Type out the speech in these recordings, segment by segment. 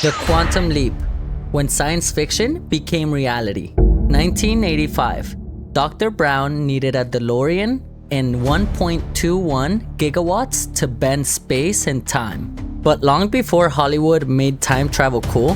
The quantum leap, when science fiction became reality. 1985. Dr. Brown needed a DeLorean and 1.21 gigawatts to bend space and time. But long before Hollywood made time travel cool,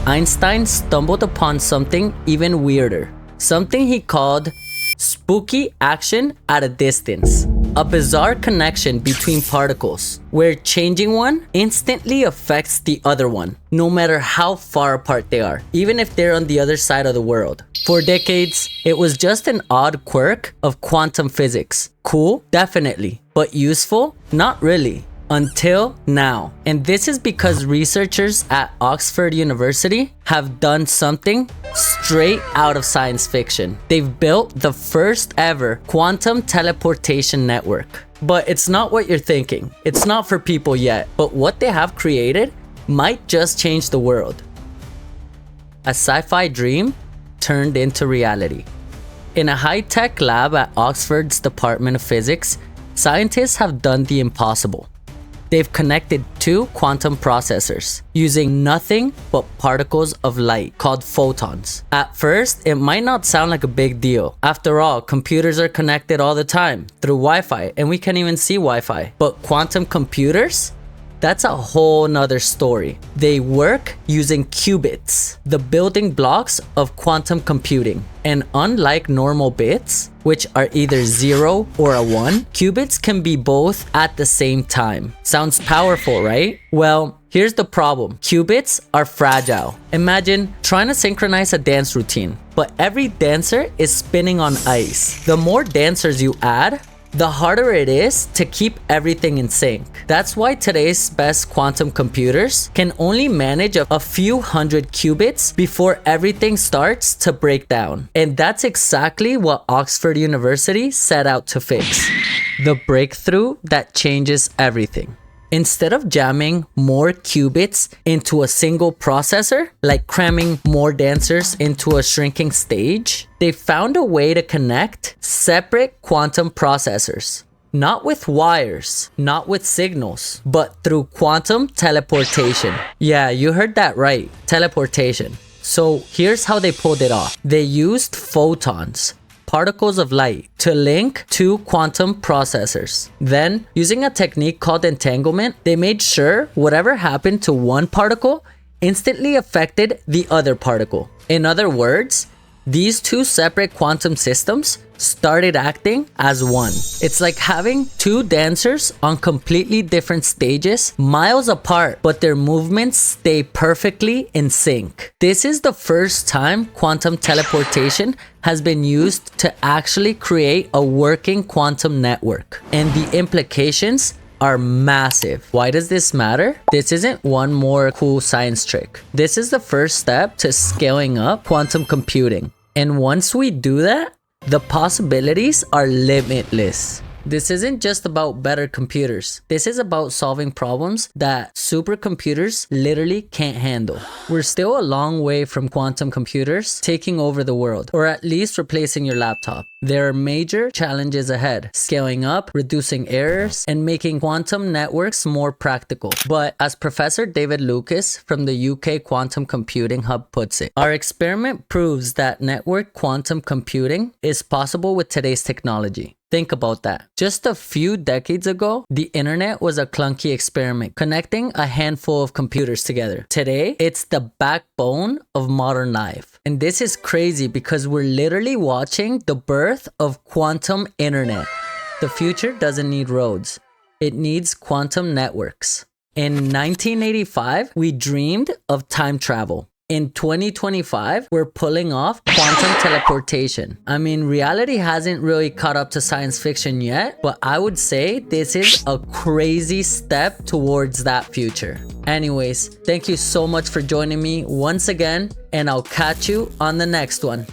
Einstein stumbled upon something even weirder. Something he called spooky action at a distance. A bizarre connection between particles, where changing one instantly affects the other one, no matter how far apart they are, even if they're on the other side of the world. For decades, it was just an odd quirk of quantum physics. Cool? Definitely. But useful? Not really. Until now. And this is because researchers at Oxford University have done something straight out of science fiction. They've built the first ever quantum teleportation network. But it's not what you're thinking. It's not for people yet. But what they have created might just change the world. A sci-fi dream turned into reality. In a high-tech lab at Oxford's Department of Physics, scientists have done the impossible. They've connected two quantum processors using nothing but particles of light called photons. At first, it might not sound like a big deal. After all, computers are connected all the time through Wi-Fi, and we can't even see Wi-Fi. But quantum computers? That's a whole nother story. They work using qubits, the building blocks of quantum computing. And unlike normal bits, which are either 0 or a 1, qubits can be both at the same time. Sounds powerful, right? Well, here's the problem. Qubits are fragile. Imagine trying to synchronize a dance routine, but every dancer is spinning on ice. The more dancers you add, the harder it is to keep everything in sync. That's why today's best quantum computers can only manage a few hundred qubits before everything starts to break down. And that's exactly what Oxford University set out to fix. The breakthrough that changes everything. Instead of jamming more qubits into a single processor, like cramming more dancers into a shrinking stage, they found a way to connect separate quantum processors. Not with wires, not with signals, but through quantum teleportation. Yeah, you heard that right, teleportation. So here's how they pulled it off. They used photons, particles of light, to link two quantum processors. Then, using a technique called entanglement, they made sure whatever happened to one particle instantly affected the other particle. In other words, these two separate quantum systems started acting as one. It's like having two dancers on completely different stages, miles apart, but their movements stay perfectly in sync. This is the first time quantum teleportation has been used to actually create a working quantum network. And the implications are massive. Why does this matter? This isn't one more cool science trick. This is the first step to scaling up quantum computing. And once we do that, the possibilities are limitless. This isn't just about better computers. This is about solving problems that supercomputers literally can't handle. We're still a long way from quantum computers taking over the world, or at least replacing your laptop. There are major challenges ahead: scaling up, reducing errors, and making quantum networks more practical. But as Professor David Lucas from the UK Quantum Computing Hub puts it, our experiment proves that network quantum computing is possible with today's technology. Think about that. Just a few decades ago, the internet was a clunky experiment connecting a handful of computers together. Today, it's the backbone of modern life. And this is crazy because we're literally watching the birth of quantum internet. The future doesn't need roads. It needs quantum networks. In 1985, we dreamed of time travel. In 2025, we're pulling off quantum teleportation. I mean, reality hasn't really caught up to science fiction yet, but I would say this is a crazy step towards that future. Anyways, thank you so much for joining me once again, and I'll catch you on the next one.